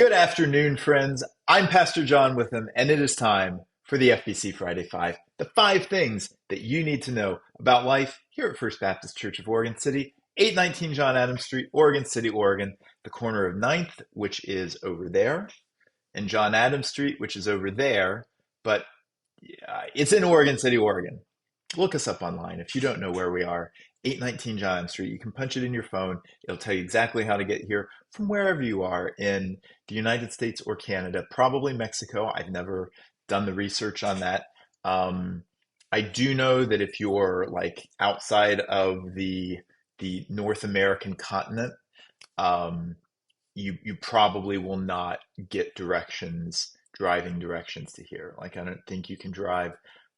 Good afternoon, friends. I'm Pastor John Witham, and it is time for the FBC Friday Five, the five things that you need to know about life here at First Baptist Church of Oregon City, 819 John Adams Street, Oregon City, Oregon, the corner of Ninth, which is over there, and John Adams Street, which is over there, but it's in Oregon City, Oregon. Look us up online if you don't know where we are. 819 John Adams Street. You can punch it in your phone. It'll tell you exactly how to get here from wherever you are in the United States or Canada, probably Mexico. I've never done the research on that. I do know that if you're like outside of the North American continent, um, you probably will not get driving directions to here. Like I don't think you can drive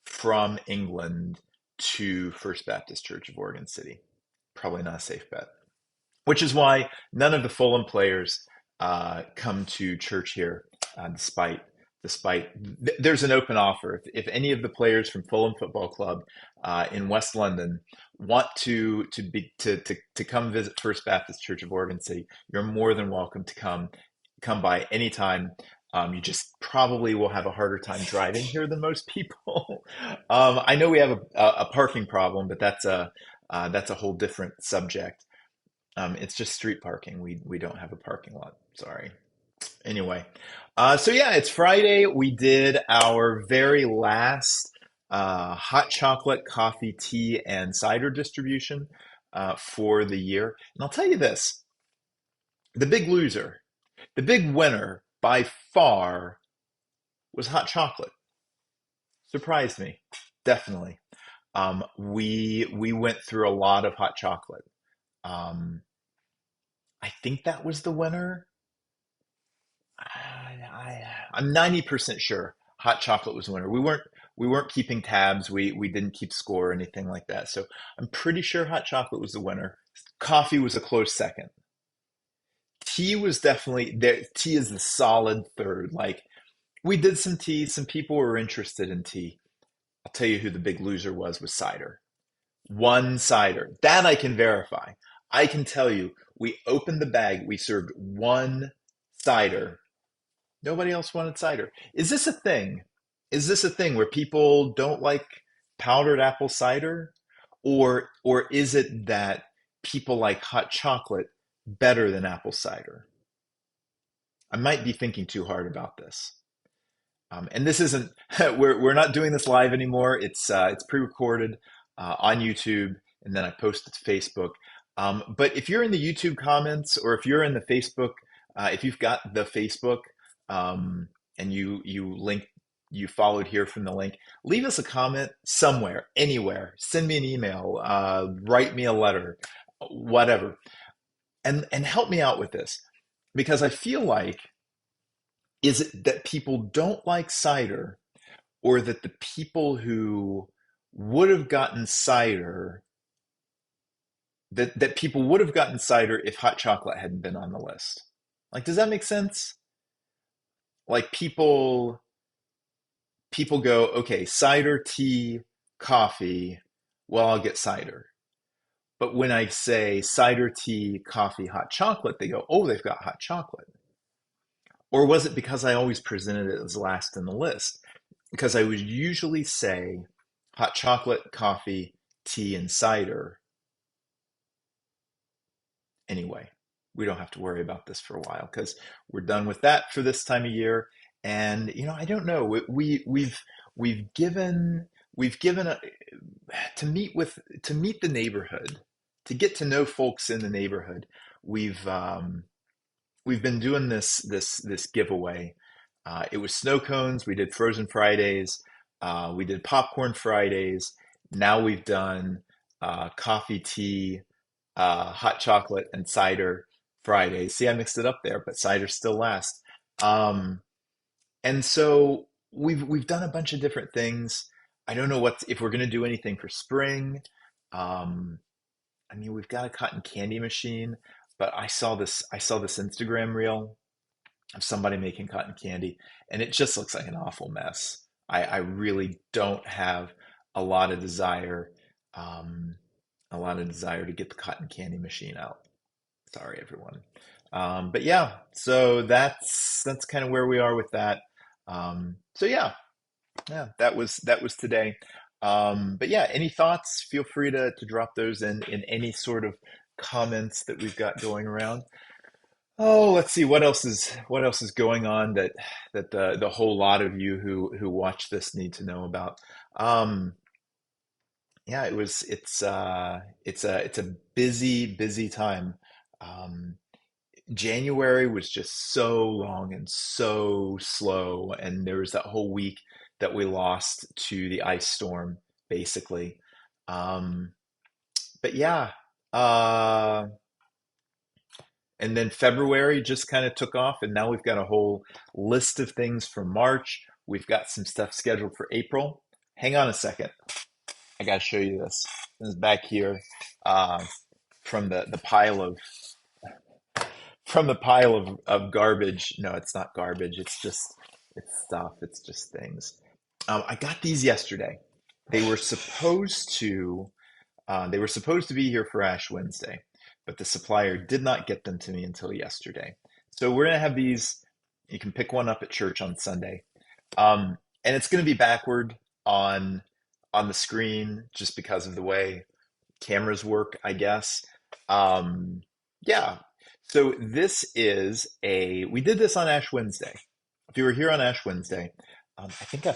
from England to First Baptist Church of Oregon City. Probably not a safe bet. Which is why none of the Fulham players come to church here, despite there's an open offer. If any of the players from Fulham Football Club in West London want to come visit First Baptist Church of Oregon City, you're more than welcome to come by anytime. You just probably will have a harder time driving here than most people. I know we have a parking problem, but that's a whole different subject. It's just street parking. We don't have a parking lot. Sorry. Anyway, so yeah, it's Friday. We did our very last hot chocolate, coffee, tea, and cider distribution for the year. And I'll tell you this, the big loser, the big winner by far was hot chocolate. Surprised me, definitely. We went through a lot of hot chocolate. Um, I think that was the winner. I'm 90% sure hot chocolate was the winner. We weren't keeping tabs. We didn't keep score or anything like that. So I'm pretty sure hot chocolate was the winner. Coffee was a close second. Tea was definitely there. Tea is the solid third. Like we did some tea. Some people were interested in tea. I'll tell you who the big loser was cider. One cider. That I can verify. I can tell you, we opened the bag, we served one cider. Nobody else wanted cider. Is this a thing? Is this a thing where people don't like powdered apple cider? Or is it that people like hot chocolate better than apple cider? I might be thinking too hard about this. And this isn't, we're not doing this live anymore. It's pre-recorded on YouTube, and then I post it to Facebook. But if you're in the YouTube comments, or if you're in the Facebook, if you've got the Facebook, and you followed here from the link, leave us a comment somewhere, anywhere. Send me an email, write me a letter, whatever, and help me out with this, because I feel like, is it that people don't like cider, or that the people who would have gotten cider, that people would have gotten cider if hot chocolate hadn't been on the list? Like, does that make sense? Like people go, okay, cider, tea, coffee, well, I'll get cider. But when I say cider, tea, coffee, hot chocolate, they go, oh, they've got hot chocolate. Or was it because I always presented it as last in the list? Because I would usually say hot chocolate, coffee, tea, and cider. Anyway, we don't have to worry about this for a while because we're done with that for this time of year. And I don't know. We've given to meet the neighborhood, to get to know folks in the neighborhood. We've been doing this giveaway. It was snow cones. We did frozen Fridays. We did popcorn Fridays. Now we've done coffee, tea, hot chocolate, and cider Fridays. See, I mixed it up there, but cider still last. Um, and so we've done a bunch of different things. I don't know if we're going to do anything for spring. Um, I mean, we've got a cotton candy machine, but I saw this Instagram reel of somebody making cotton candy, and it just looks like an awful mess. I really don't have a lot of desire, um, a lot of desire to get the cotton candy machine out. Sorry, everyone. But yeah, so that's kind of where we are with that. So yeah, that was today. But yeah, any thoughts? Feel free to drop those in any sort of comments that we've got going around. Oh, let's see what else is going on that the whole lot of you who watch this need to know about. Um, yeah, it's a busy time. Um, January was just so long and so slow, and there was that whole week that we lost to the ice storm, basically. Um, but yeah, uh, and then February just kind of took off, and now we've got a whole list of things for March. We've got some stuff scheduled for April. Hang on a second. I got to show you this. This is back here uh, from the pile of garbage. No, it's not garbage. It's stuff. It's just things. I got these yesterday. They were supposed to be here for Ash Wednesday, but the supplier did not get them to me until yesterday. So we're gonna have these. You can pick one up at church on Sunday, and it's gonna be backward on on the screen just because of the way cameras work, I guess. Um, yeah. So we did this on Ash Wednesday. If you were here on Ash Wednesday, I think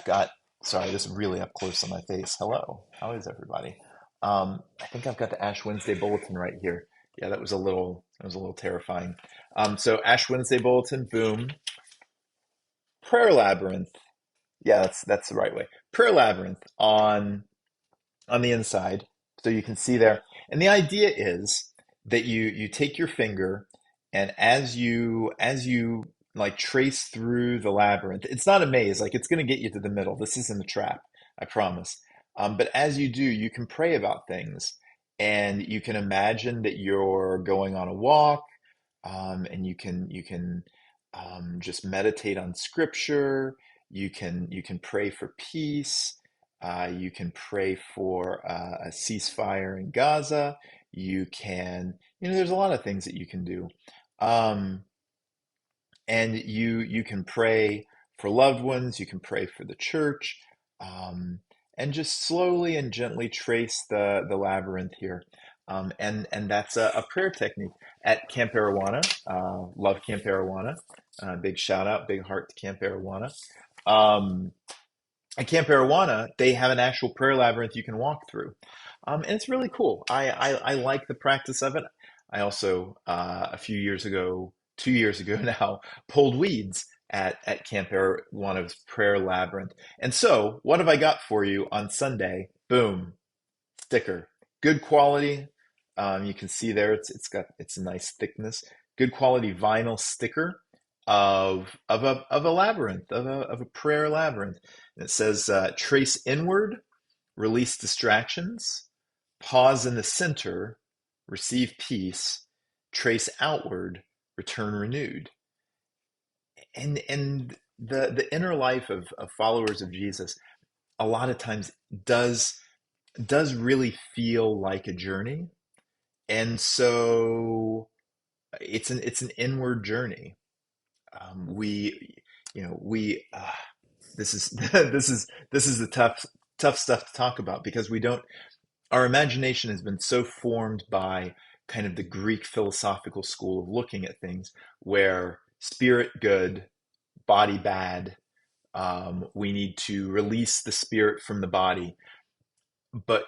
sorry, this is really up close on my face. Hello, how is everybody? I think I've got the Ash Wednesday bulletin right here. Yeah, that was a little terrifying. So Ash Wednesday bulletin, boom. Prayer labyrinth. Yeah, that's the right way. Prayer labyrinth on the inside, so you can see there. And the idea is that you take your finger, and as you like trace through the labyrinth, it's not a maze. Like it's going to get you to the middle. This isn't a trap, I promise. But as you do, you can pray about things, and you can imagine that you're going on a walk, and you can just meditate on scripture. You can pray for peace. You can pray for a ceasefire in Gaza. There's a lot of things that you can do. Um, and you can pray for loved ones, you can pray for the church, and just slowly and gently trace the labyrinth here. And that's a prayer technique at Camp Arowana. Love Camp Arowana. Big shout out, big heart to Camp Arowana. Um, at Camp Arowana, they have an actual prayer labyrinth you can walk through. And it's really cool. I like the practice of it. I also, a few years ago, 2 years ago now, pulled weeds at Camp Arawana's prayer labyrinth. And so, what have I got for you on Sunday? Boom, sticker. Good quality. You can see there it's a nice thickness. Good quality vinyl sticker of a labyrinth of a prayer labyrinth. And it says trace inward, release distractions, pause in the center, receive peace, trace outward, return renewed. And the inner life of followers of Jesus a lot of times does does really feel like a journey. And so it's an inward journey. We you know we This is this is the tough stuff to talk about because we don't our imagination has been so formed by kind of the Greek philosophical school of looking at things where spirit good, body bad. We need to release the spirit from the body. But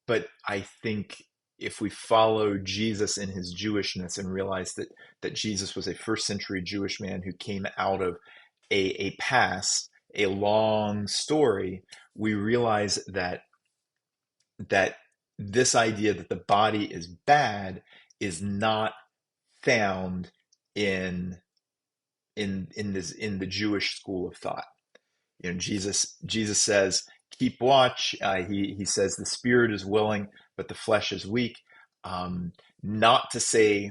but I think if we follow Jesus in his Jewishness and realize that Jesus was a first century Jewish man who came out of a past, a long story, we realize that this idea that the body is bad is not found in in the Jewish school of thought. Jesus says, "Keep watch." He says the spirit is willing, but the flesh is weak. Not to say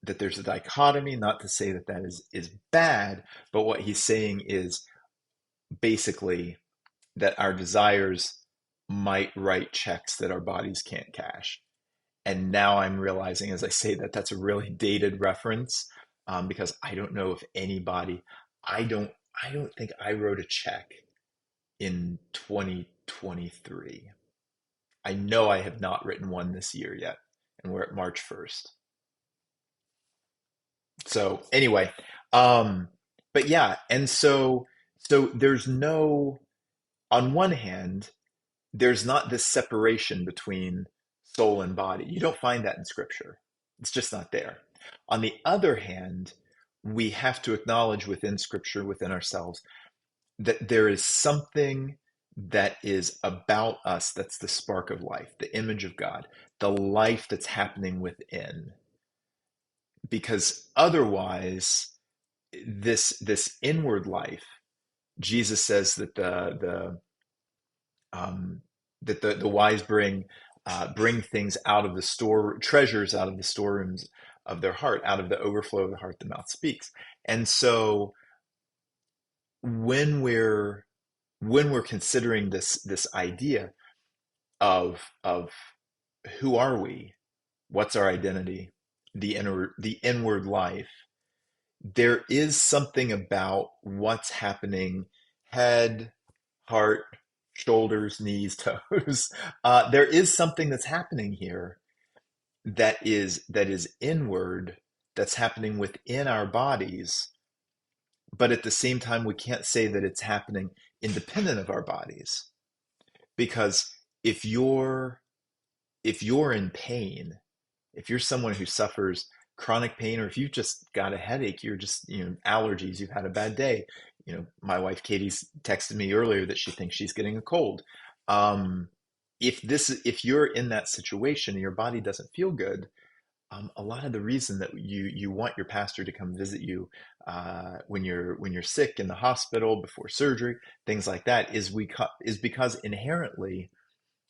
that there's a dichotomy, not to say that that is bad, but what he's saying is basically that our desires might write checks that our bodies can't cash. And now I'm realizing as I say that that's a really dated reference because I don't know if anybody, I don't I don't think I wrote a check in 2023. I know I have not written one this year yet, and we're at March 1st. So anyway, um, but yeah, and so there's no, on one hand, there's not this separation between soul and body. You don't find that in scripture. It's just not there. On the other hand, we have to acknowledge within scripture, within ourselves, that there is something that is about us that's the spark of life, the image of God, the life that's happening within. Because otherwise, this inward life, Jesus says that um, the wise bring things out of the store, treasures out of the storerooms of their heart, out of the overflow of the heart the mouth speaks. And so when we're considering this idea of who are we, what's our identity, the inward life, there is something about what's happening, head, heart, shoulders, knees, toes. There is something that's happening here that is inward, that's happening within our bodies, but at the same time, we can't say that it's happening independent of our bodies. Because if you're if you're in pain, if you're someone who suffers chronic pain, or if you've just got a headache, you're just, allergies, you've had a bad day. My wife Katie's texted me earlier that she thinks she's getting a cold. Um, if you're in that situation and your body doesn't feel good, a lot of the reason that you want your pastor to come visit you when you're sick in the hospital before surgery, things like that, is because inherently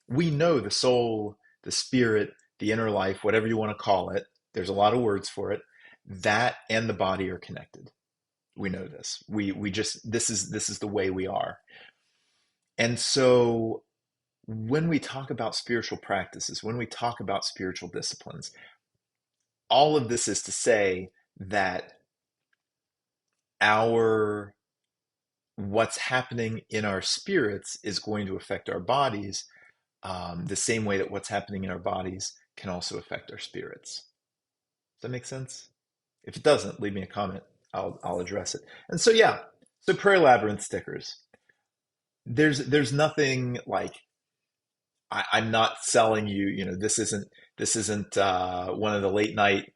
we know the soul, the spirit, the inner life, whatever you want to call it. There's a lot of words for it. That and the body are connected. We know this. We just this is the way we are. And so when we talk about spiritual practices, when we talk about spiritual disciplines, all of this is to say that our what's happening in our spirits is going to affect our bodies, the same way that what's happening in our bodies can also affect our spirits. Does that make sense? If it doesn't, leave me a comment. I'll address it. And so yeah, so prayer labyrinth stickers. There's nothing like, I'm not selling you. This isn't one of the late night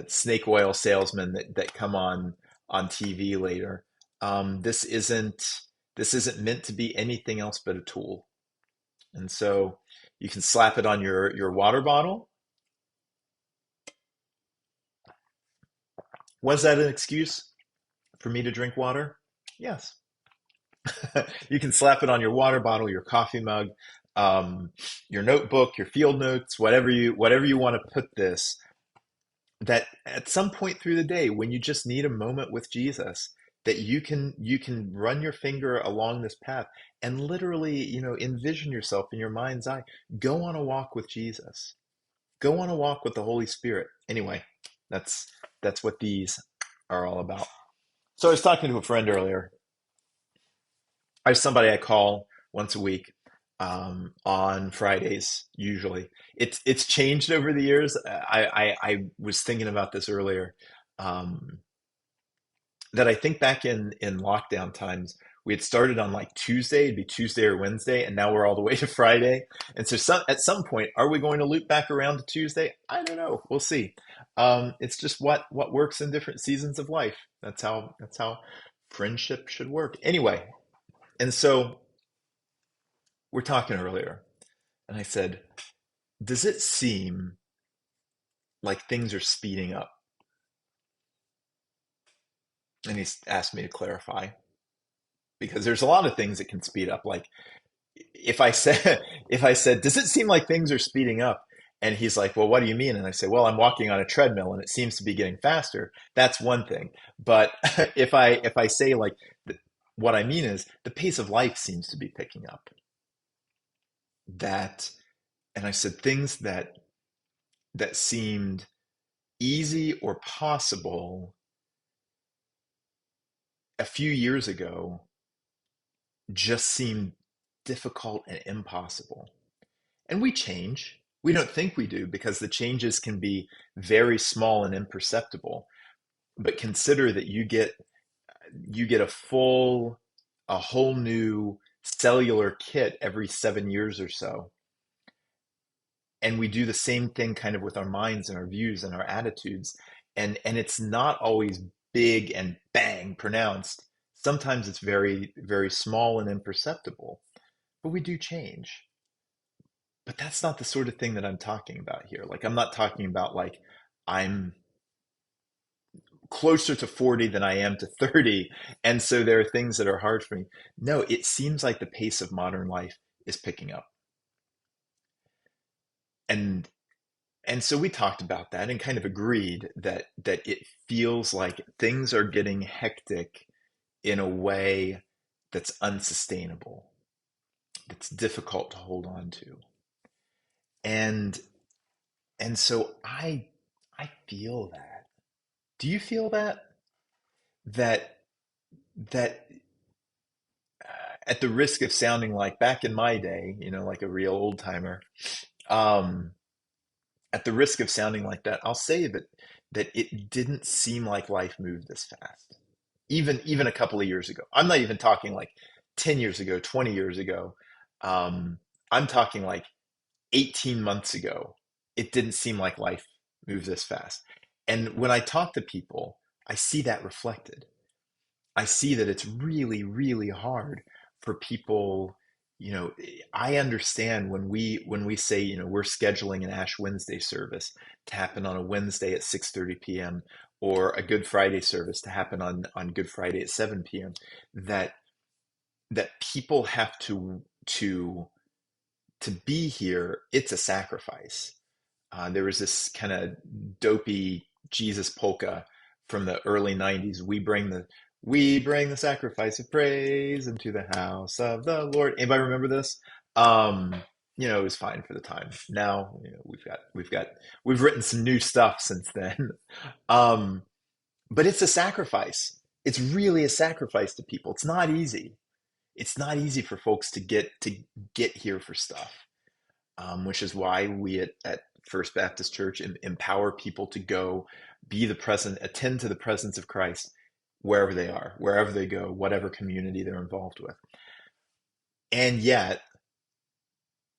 snake oil salesmen that come on TV later. This isn't meant to be anything else but a tool. And so you can slap it on your water bottle. Was that an excuse for me to drink water? Yes. You can slap it on your water bottle, your coffee mug, your notebook, your field notes, whatever you want to put this. That at some point through the day, when you just need a moment with Jesus, that you can run your finger along this path and literally, envision yourself in your mind's eye. Go on a walk with Jesus. Go on a walk with the Holy Spirit. Anyway, that's what these are all about. So I was talking to a friend earlier. I have somebody I call once a week, on Fridays usually. It's changed over the years. I was thinking about this earlier. Um, that I think back in lockdown times, we had started on like Tuesday, it'd be Tuesday or Wednesday, and now we're all the way to Friday. And so at some point, are we going to loop back around to Tuesday? I don't know. We'll see. It's just what works in different seasons of life. That's how friendship should work. Anyway, and so we're talking earlier, and I said, "Does it seem like things are speeding up?" And he asked me to clarify, because there's a lot of things that can speed up. Like, if I said, does it seem like things are speeding up? And he's like, well, what do you mean? And I say, well, I'm walking on a treadmill and it seems to be getting faster. That's one thing. But if I say, like, what I mean is the pace of life seems to be picking up. That, and I said, things that seemed easy or possible a few years ago just seemed difficult and impossible. And we change. We don't think we do because the changes can be very small and imperceptible. But consider that you get a whole new cellular kit every 7 years or so. And we do the same thing kind of with our minds and our views and our attitudes. And it's not always big and bang pronounced. Sometimes it's very, very small and imperceptible, but we do change. But that's not the sort of thing that I'm talking about here. Like, I'm not talking about like I'm closer to 40 than I am to 30. And so there are things that are hard for me. No, it seems like the pace of modern life is picking up. And and so we talked about that and kind of agreed that it feels like things are getting hectic in a way that's unsustainable, that's difficult to hold on to. And and so I feel that. Do you feel that? That that at the risk of sounding like back in my day, like a real old timer, um, at the risk of sounding like that, I'll say that it didn't seem like life moved this fast. Even a couple of years ago. I'm not even talking like 10 years ago, 20 years ago. Um, I'm talking like 18 months ago. It didn't seem like life moved this fast. And when I talk to people, I see that reflected. I see that it's really, really hard for people. I understand when we say, we're scheduling an Ash Wednesday service to happen on a Wednesday at 6:30 p.m. or a Good Friday service to happen on Good Friday at 7 p.m. that that people have to be here. It's a sacrifice. There was this kind of dopey Jesus polka from the early 90s. We bring the sacrifice of praise into the house of the Lord. Anybody remember this? Um, it was fine for the time. Now, we've written some new stuff since then. Um, but it's a sacrifice. It's really a sacrifice to people. It's not easy. It's not easy for folks to get here for stuff, which is why we at First Baptist Church empower people to go be the present, attend to the presence of Christ wherever they are, wherever they go, whatever community they're involved with. And yet,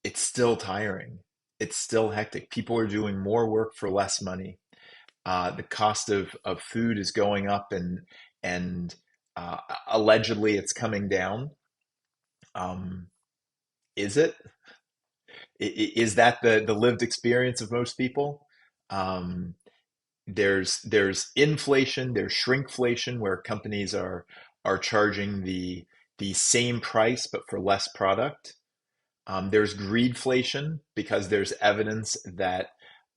it's still tiring. It's still hectic. People are doing more work for less money. The cost of food is going up, and allegedly it's coming down. Um, is it? Is that the lived experience of most people? Um, there's inflation, there's shrinkflation, where companies are charging the same price but for less product. There's greedflation because there's evidence that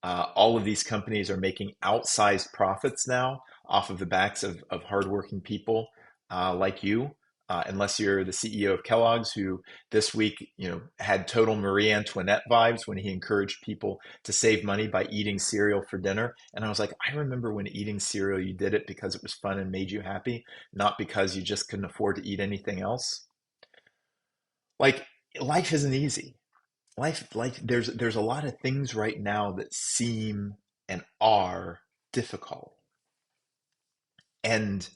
all of these companies are making outsized profits now off of the backs of hardworking people like you. Unless you're the CEO of Kellogg's, who this week, had total Marie Antoinette vibes when he encouraged people to save money by eating cereal for dinner. And I was like, I remember when eating cereal, you did it because it was fun and made you happy, not because you just couldn't afford to eat anything else. Like, life isn't easy. Life, there's a lot of things right now that seem and are difficult, and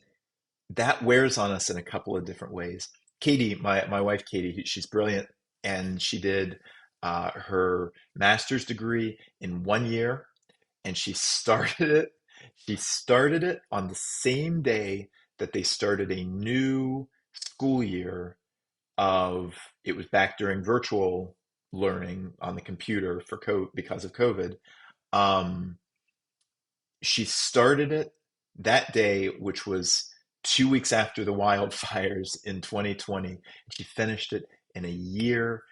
that wears on us in a couple of different ways. Katie, my wife Katie, she's brilliant, and she did her master's degree in 1 year, and she started it on the same day that they started a new school year. Of It was back during virtual learning on the computer because of COVID. Um, she started it that day, which was 2 weeks after the wildfires in 2020. She finished it in a year,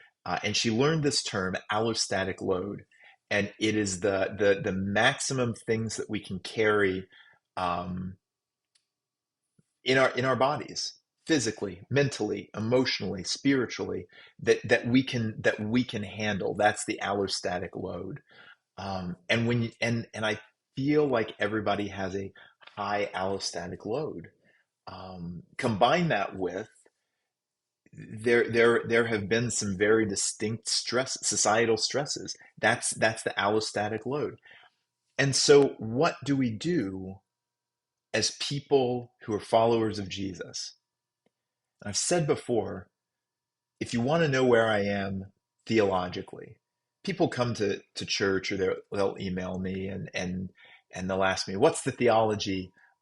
and she learned this term, allostatic load, and it is the maximum things that we can carry um, in our bodies, physically, mentally, emotionally, spiritually, that we can handle. That's the allostatic load. And I feel like everybody has a high allostatic load. Combine that with there have been some very distinct societal stresses. That's the allostatic load. And so what do we do as people who are followers of Jesus? I've said before, if you want to know where I am theologically, people come to church or they'll email me and they'll ask me,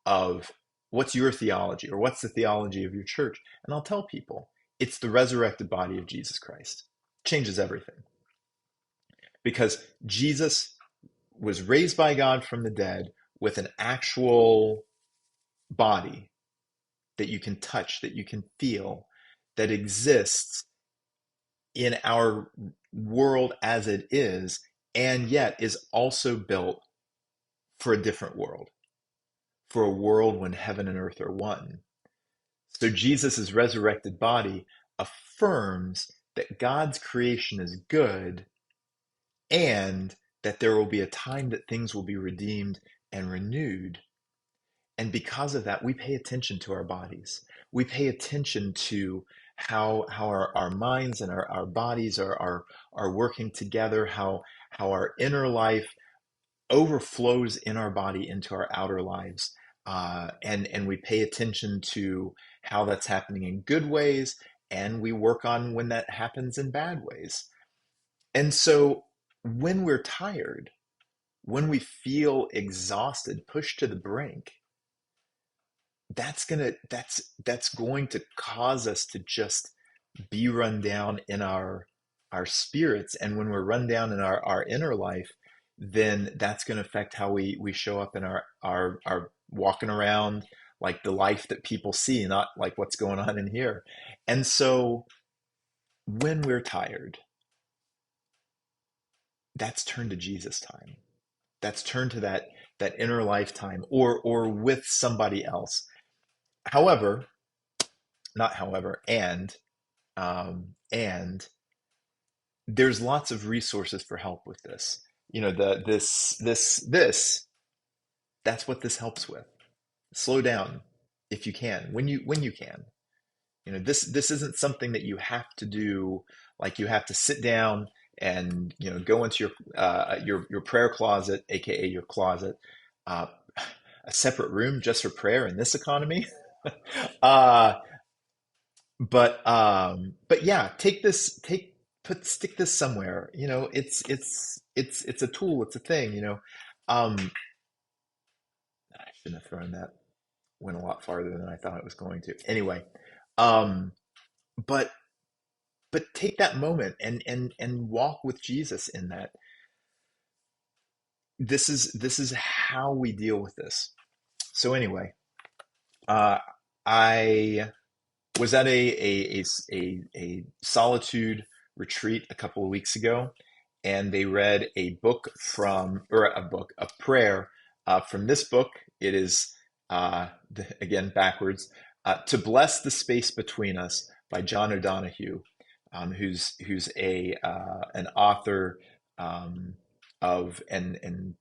of what's your theology, or what's the theology of your church? And I'll tell people it's the resurrected body of Jesus Christ. Changes everything. Because Jesus was raised by God from the dead with an actual body that you can touch, that you can feel, that exists in our world as it is, and yet is also built for a different world, for a world when heaven and earth are one. So Jesus' resurrected body affirms that God's creation is good and that there will be a time that things will be redeemed and renewed. And because of that, we pay attention to our bodies. We pay attention to how our minds and our bodies are working together, how our inner life overflows in our body into our outer lives. And we pay attention to how that's happening in good ways, and we work on when that happens in bad ways. And so when we're tired, when we feel exhausted, pushed to the brink, that's going to cause us to just be run down in our spirits. And when we're run down in our inner life, then that's going to affect how we show up in our walking around, like the life that people see, not like what's going on in here. And so when we're tired, that's turned to Jesus time. That's turned to that inner lifetime, or with somebody else. However, not however, and there's lots of resources for help with this. You know, this that's what this helps with. Slow down if you can, when you can. You know, this isn't something that you have to do, like you have to sit down and, you know, go into your prayer closet, aka your closet, uh, a separate room just for prayer in this economy. uh, but yeah, stick this somewhere. You know, it's a tool, it's a thing. You know, I shouldn't have thrown that. Went a lot farther than I thought it was going to. Anyway, um, but take that moment and walk with Jesus in that. This is how we deal with this. So anyway, uh, I was at a solitude retreat a couple of weeks ago, and they read a prayer from this book. It is again backwards. To Bless the Space Between Us by John O'Donohue, who's a an author of and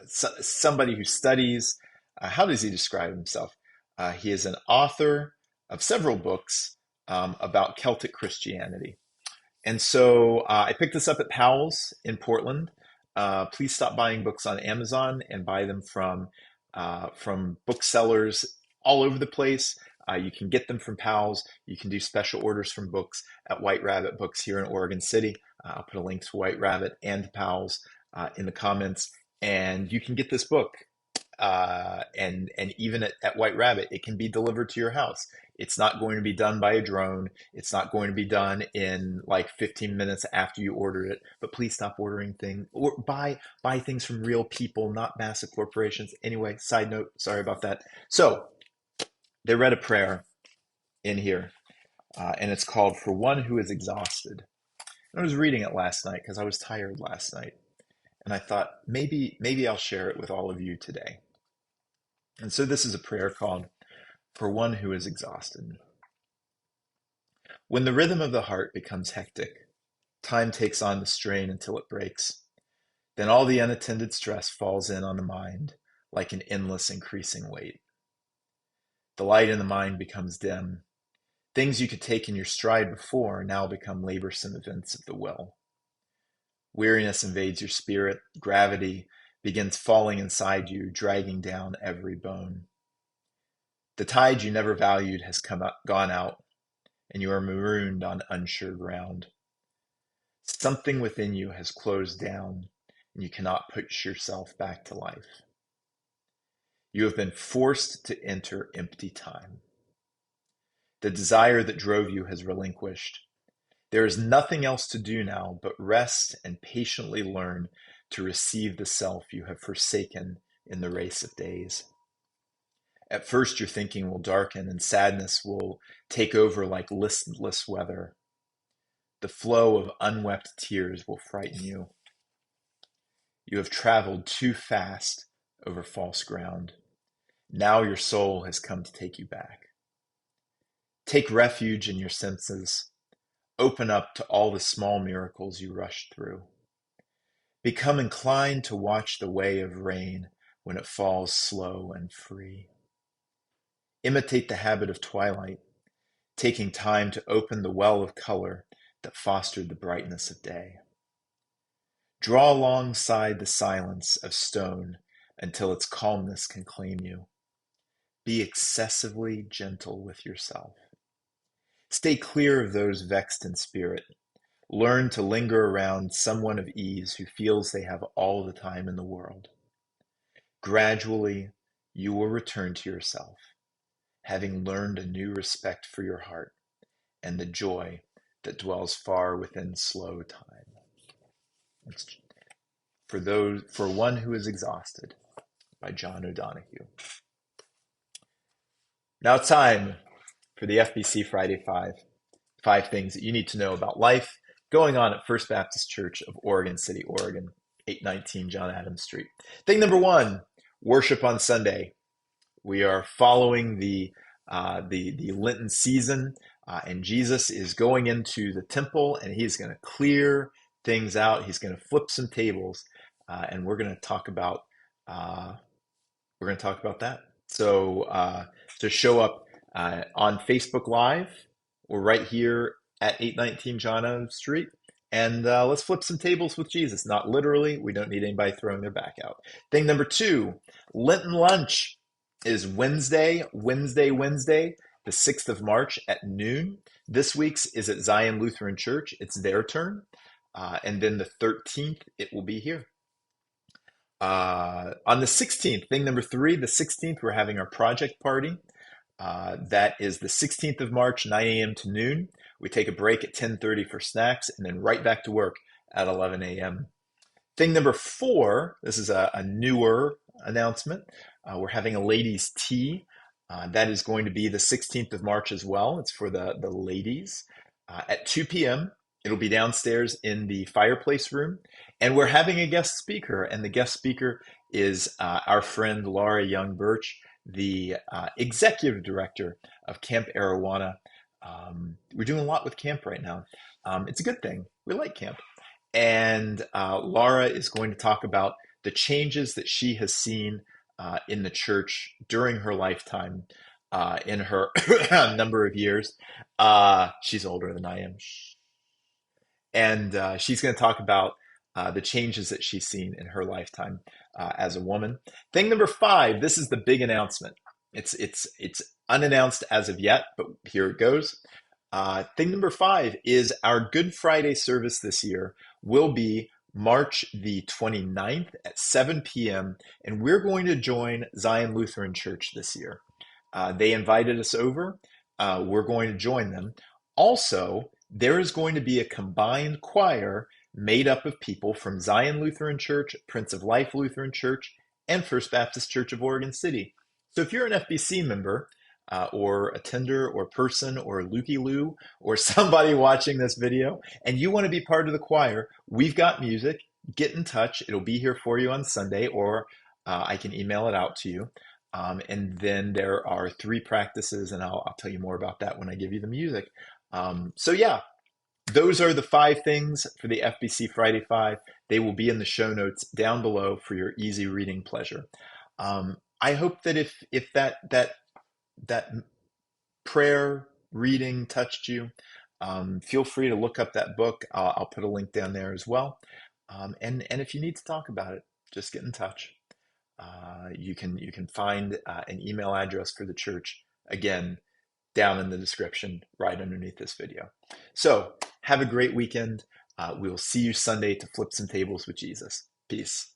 somebody who studies. How does he describe himself? He is an author of several books about Celtic Christianity. And so I picked this up at Powell's in Portland. Please stop buying books on Amazon and buy them from booksellers all over the place. You can get them from Powell's. You can do special orders from books at White Rabbit Books here in Oregon City. I'll put a link to White Rabbit and to Powell's in the comments. And you can get this book. And even at White Rabbit, it can be delivered to your house. It's not going to be done by a drone. It's not going to be done in like 15 minutes after you ordered it. But please stop ordering things, or buy things from real people, not massive corporations. Anyway, side note, sorry about that. So they read a prayer in here, and it's called "For One Who Is Exhausted." And I was reading it last night because I was tired last night, and I thought maybe I'll share it with all of you today. And so this is a prayer called "For One Who Is Exhausted." When the rhythm of the heart becomes hectic, time takes on the strain until it breaks. Then all the unattended stress falls in on the mind like an endless increasing weight. The light in the mind becomes dim. Things you could take in your stride before now become laborsome events of the will. Weariness invades your spirit. Gravity begins falling inside you, dragging down every bone. The tide you never valued has gone out, and you are marooned on unsure ground. Something within you has closed down, and you cannot push yourself back to life. You have been forced to enter empty time. The desire that drove you has relinquished. There is nothing else to do now but rest and patiently learn to receive the self you have forsaken in the race of days. At first, your thinking will darken and sadness will take over like listless weather. The flow of unwept tears will frighten you. You have traveled too fast over false ground. Now your soul has come to take you back. Take refuge in your senses. Open up to all the small miracles you rushed through. Become inclined to watch the way of rain when it falls slow and free. Imitate the habit of twilight, taking time to open the well of color that fostered the brightness of day. Draw alongside the silence of stone until its calmness can claim you. Be excessively gentle with yourself. Stay clear of those vexed in spirit. Learn to linger around someone of ease who feels they have all the time in the world. Gradually, you will return to yourself, having learned a new respect for your heart and the joy that dwells far within slow time. It's for one who is exhausted, by John O'Donohue. Now it's time for the FBC Friday Five. 5 things that you need to know about life going on at First Baptist Church of Oregon City, Oregon, 819 John Adams Street. Thing number 1, worship on Sunday. We are following the Lenten season, and Jesus is going into the temple, and he's going to clear things out. He's going to flip some tables, and we're going to talk about that. So to show up on Facebook Live, we're right here at 819 John Adams Street, and let's flip some tables with Jesus. Not literally. We don't need anybody throwing their back out. Thing number 2, Lenten lunch is Wednesday, the 6th of March at noon. This week's is at Zion Lutheran Church. It's their turn. And then the 13th, it will be here. On the 16th, thing number 3, the 16th, we're having our project party. That is the 16th of March, 9 a.m. to noon. We take a break at 10:30 for snacks and then right back to work at 11 a.m. Thing number 4, this is a newer announcement. We're having a ladies' tea. That is going to be the 16th of March as well. It's for the ladies at 2 p.m. It'll be downstairs in the Fireplace room. And we're having a guest speaker. And the guest speaker is our friend Laura Young Burch, the executive director of Camp Arrah. We're doing a lot with camp right now. It's a good thing. We like camp. And Laura is going to talk about the changes that she has seen in the church during her lifetime, in her number of years. She's older than I am. And she's going to talk about the changes that she's seen in her lifetime as a woman. Thing number 5, this is the big announcement. It's unannounced as of yet, but here it goes. Thing number 5 is our Good Friday service this year will be March the 29th at 7 p.m. And we're going to join Zion Lutheran Church this year. They invited us over. We're going to join them. Also, there is going to be a combined choir made up of people from Zion Lutheran Church, Prince of Life Lutheran Church, and First Baptist Church of Oregon City. So if you're an FBC member, or attender or person or looky-loo or somebody watching this video and you want to be part of the choir, we've got music. Get in touch. It'll be here for you on Sunday, or I can email it out to you. And then there are 3 practices, and I'll tell you more about that when I give you the music. So yeah, those are the 5 things for the FBC Friday Five. They will be in the show notes down below for your easy reading pleasure. I hope that if that that prayer reading touched you, feel free to look up that book. I'll put a link down there as well. And if you need to talk about it, just get in touch. You can find an email address for the church, again, down in the description right underneath this video. So have a great weekend. We will see you Sunday to flip some tables with Jesus. Peace.